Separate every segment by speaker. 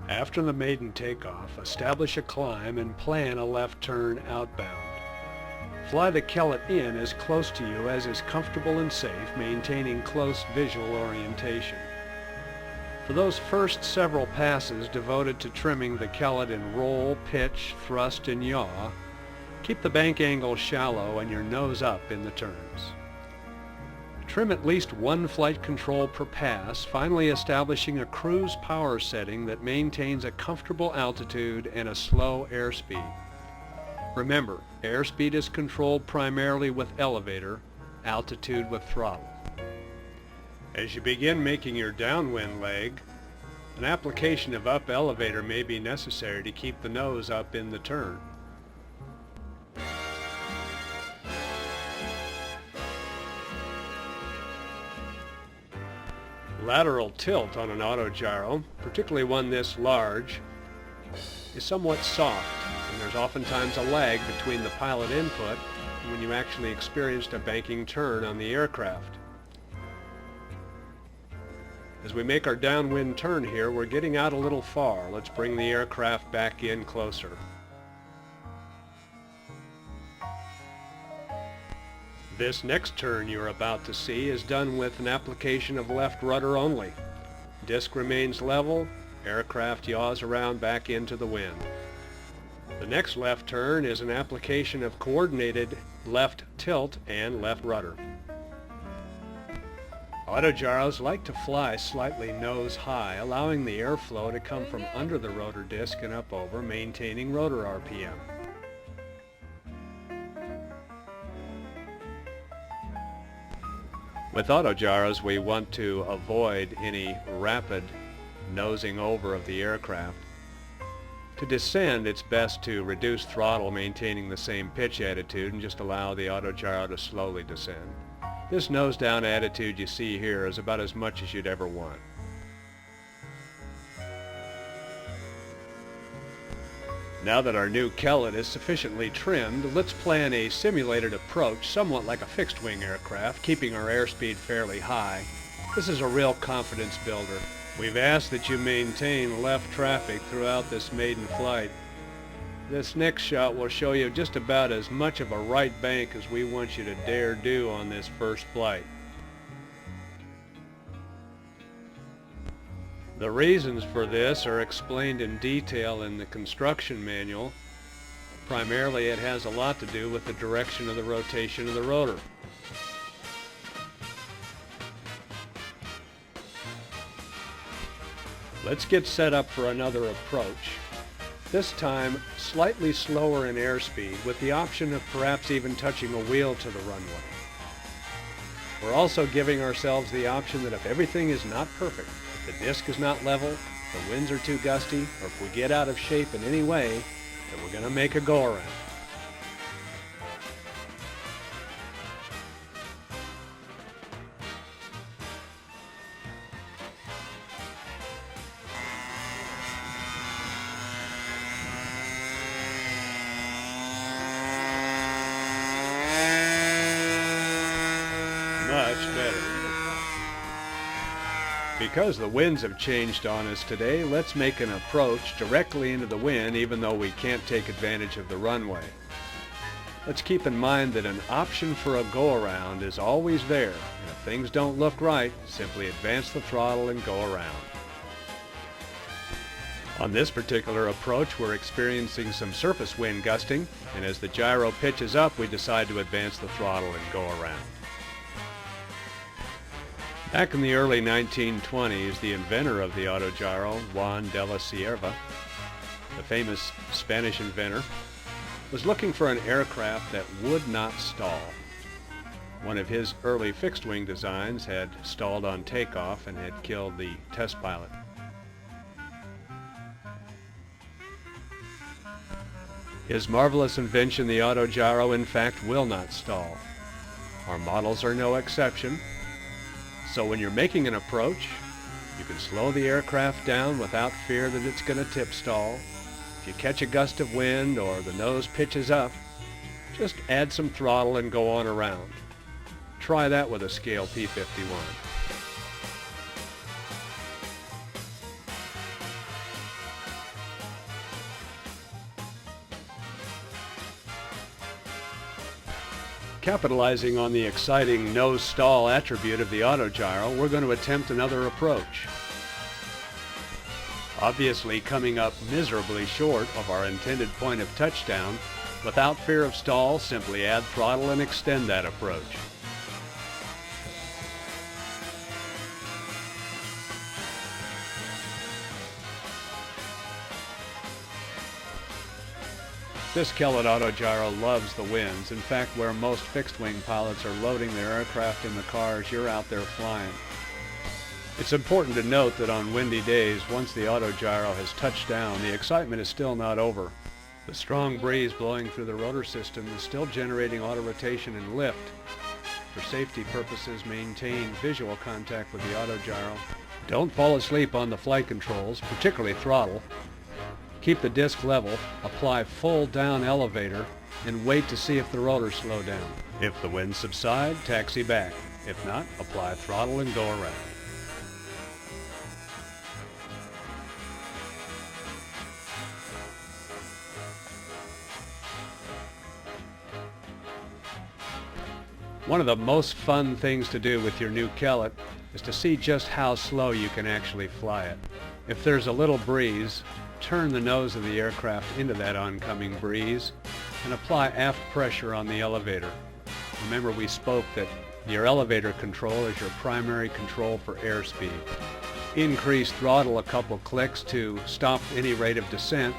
Speaker 1: After the maiden takeoff, establish a climb and plan a left turn outbound. Fly the Kellett in as close to you as is comfortable and safe, maintaining close visual orientation. For those first several passes devoted to trimming the Kellett in roll, pitch, thrust, and yaw, keep the bank angle shallow and your nose up in the turns. Trim at least one flight control per pass, finally establishing a cruise power setting that maintains a comfortable altitude and a slow airspeed. Remember, airspeed is controlled primarily with elevator, altitude with throttle. As you begin making your downwind leg, an application of up elevator may be necessary to keep the nose up in the turn. Lateral tilt on an autogyro, particularly one this large, is somewhat soft, and there's oftentimes a lag between the pilot input and when you actually experienced a banking turn on the aircraft. As we make our downwind turn here, we're getting out a little far. Let's bring the aircraft back in closer. This next turn you're about to see is done with an application of left rudder only. Disc remains level, aircraft yaws around back into the wind. The next left turn is an application of coordinated left tilt and left rudder. Autogyros like to fly slightly nose high, allowing the airflow to come from under the rotor disc and up over, maintaining rotor RPM. With autogyros, we want to avoid any rapid nosing over of the aircraft. To descend, it's best to reduce throttle, maintaining the same pitch attitude, and just allow the autogyro to slowly descend. This nose down attitude you see here is about as much as you'd ever want. Now that our new Kellett is sufficiently trimmed, let's plan a simulated approach somewhat like a fixed-wing aircraft, keeping our airspeed fairly high. This is a real confidence builder. We've asked that you maintain left traffic throughout this maiden flight. This next shot will show you just about as much of a right bank as we want you to dare do on this first flight. The reasons for this are explained in detail in the construction manual. Primarily, it has a lot to do with the direction of the rotation of the rotor. Let's get set up for another approach. This time, slightly slower in airspeed, with the option of perhaps even touching a wheel to the runway. We're also giving ourselves the option that if everything is not perfect, if the disc is not level, the winds are too gusty, or if we get out of shape in any way, then we're going to make a go-around. Much better. Because the winds have changed on us today, let's make an approach directly into the wind even though we can't take advantage of the runway. Let's keep in mind that an option for a go-around is always there, and if things don't look right, simply advance the throttle and go around. On this particular approach, we're experiencing some surface wind gusting, and as the gyro pitches up, we decide to advance the throttle and go around. Back in the early 1920s, the inventor of the autogyro, Juan de la Cierva, the famous Spanish inventor, was looking for an aircraft that would not stall. One of his early fixed-wing designs had stalled on takeoff and had killed the test pilot. His marvelous invention, the Autogyro, in fact will not stall. Our models are no exception. So when you're making an approach, you can slow the aircraft down without fear that it's going to tip stall. If you catch a gust of wind or the nose pitches up, just add some throttle and go on around. Try that with a scale P51. Capitalizing on the exciting no stall attribute of the Autogyro, we're going to attempt another approach. Obviously coming up miserably short of our intended point of touchdown, without fear of stall, simply add throttle and extend that approach. This Kellett Autogyro loves the winds. In fact, where most fixed-wing pilots are loading their aircraft in the cars, you're out there flying. It's important to note that on windy days, once the Autogyro has touched down, the excitement is still not over. The strong breeze blowing through the rotor system is still generating auto-rotation and lift. For safety purposes, maintain visual contact with the Autogyro. Don't fall asleep on the flight controls, particularly throttle. Keep the disc level, apply full down elevator, and wait to see if the rotors slow down. If the winds subside, taxi back. If not, apply throttle and go around. One of the most fun things to do with your new Kellett is to see just how slow you can actually fly it. If there's a little breeze, turn the nose of the aircraft into that oncoming breeze and apply aft pressure on the elevator. Remember, we spoke that your elevator control is your primary control for airspeed. Increase throttle a couple clicks to stop any rate of descent,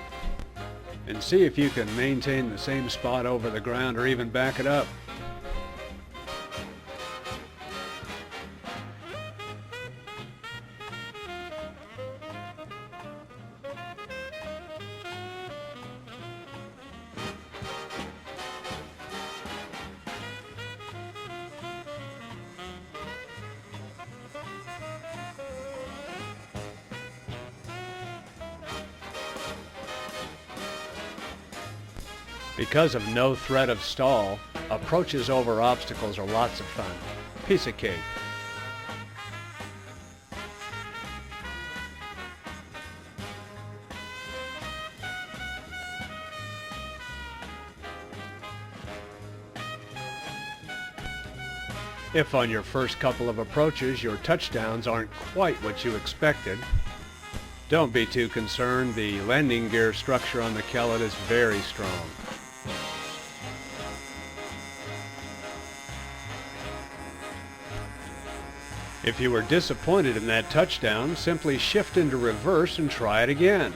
Speaker 1: and see if you can maintain the same spot over the ground or even back it up. Because of no threat of stall, approaches over obstacles are lots of fun. Piece of cake. If on your first couple of approaches your touchdowns aren't quite what you expected, don't be too concerned. The landing gear structure on the Kellett is very strong. If you were disappointed in that touchdown, simply shift into reverse and try it again.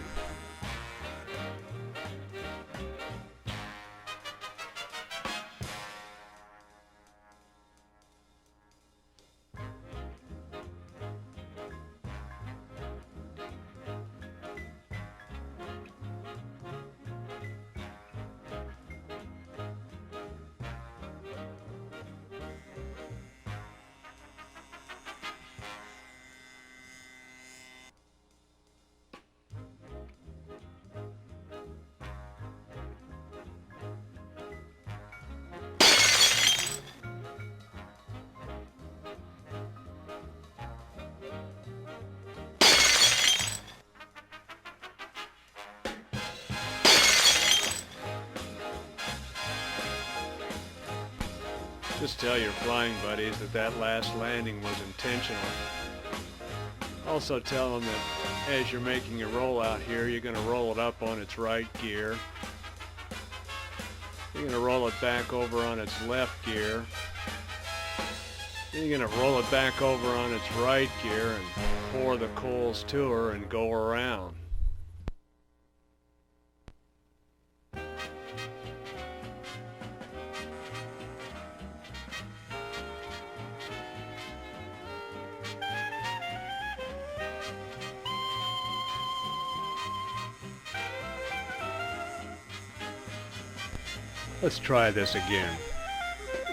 Speaker 1: Just tell your flying buddies that that last landing was intentional. Also tell them that as you're making your roll out here, you're going to roll it up on its right gear. You're going to roll it back over on its left gear. Then you're going to roll it back over on its right gear and pour the coals to her and go around. Let's try this again.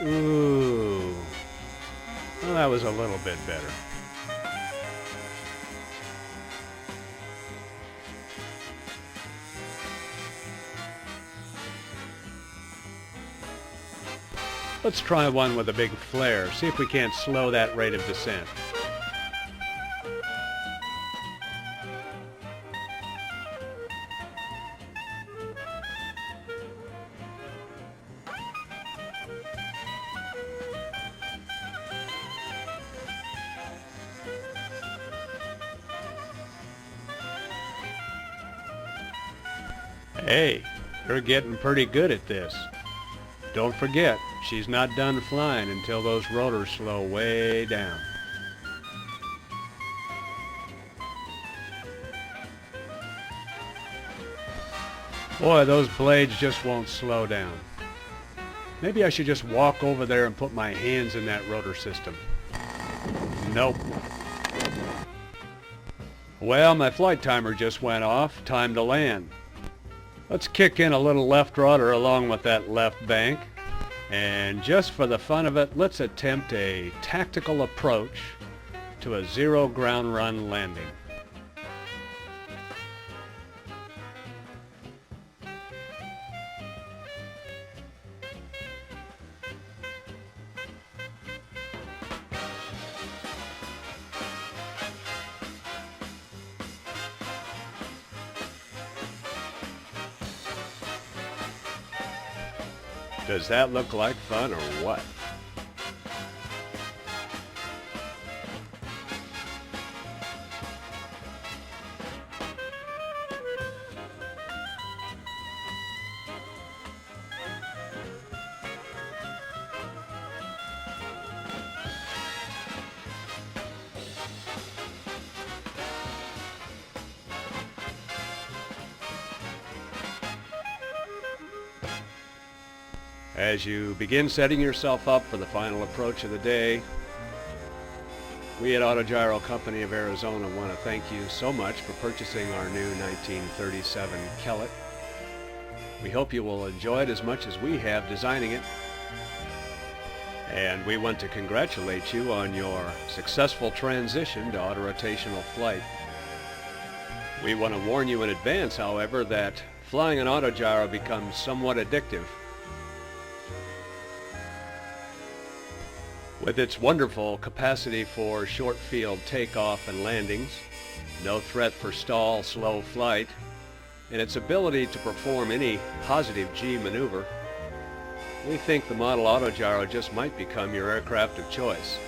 Speaker 1: Ooh. Well, that was a little bit better. Let's try one with a big flare. See if we can't slow that rate of descent. Hey, you're getting pretty good at this. Don't forget, she's not done flying until those rotors slow way down. Boy, those blades just won't slow down. Maybe I should just walk over there and put my hands in that rotor system. Nope. Well, my flight timer just went off. Time to land. Let's kick in a little left rudder along with that left bank. And just for the fun of it, let's attempt a tactical approach to a zero ground run landing. Does that look like fun or what? As you begin setting yourself up for the final approach of the day, we at Autogyro Company of Arizona want to thank you so much for purchasing our new 1937 Kellett. We hope you will enjoy it as much as we have designing it. And we want to congratulate you on your successful transition to autorotational flight. We want to warn you in advance, however, that flying an autogyro becomes somewhat addictive. With its wonderful capacity for short field takeoff and landings, no threat for stall, slow flight, and its ability to perform any positive G maneuver, we think the model Autogyro just might become your aircraft of choice.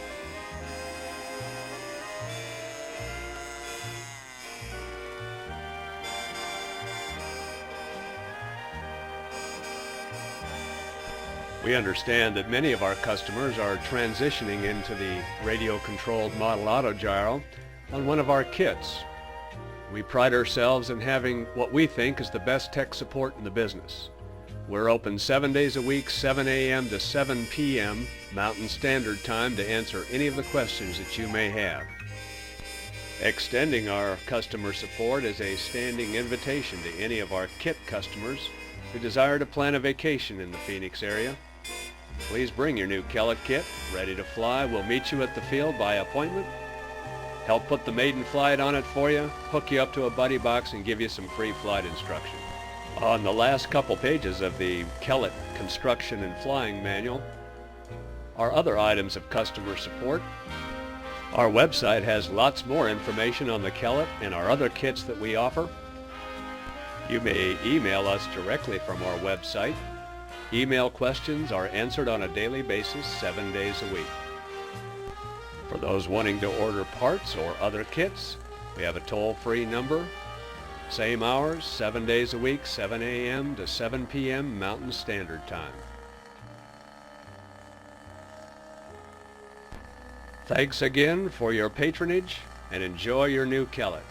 Speaker 1: We understand that many of our customers are transitioning into the radio-controlled model Autogyro on one of our kits. We pride ourselves in having what we think is the best tech support in the business. We're open 7 days a week, 7 a.m. to 7 p.m. Mountain Standard Time to answer any of the questions that you may have. Extending our customer support is a standing invitation to any of our kit customers who desire to plan a vacation in the Phoenix area. Please bring your new Kellett kit, ready to fly. We'll meet you at the field by appointment, help put the maiden flight on it for you, hook you up to a buddy box, and give you some free flight instruction. On the last couple pages of the Kellett Construction and Flying Manual are other items of customer support. Our website has lots more information on the Kellett and our other kits that we offer. You may email us directly from our website. Email questions are answered on a daily basis, 7 days a week. For those wanting to order parts or other kits, we have a toll-free number. Same hours, 7 days a week, 7 a.m. to 7 p.m. Mountain Standard Time. Thanks again for your patronage and enjoy your new Kellett.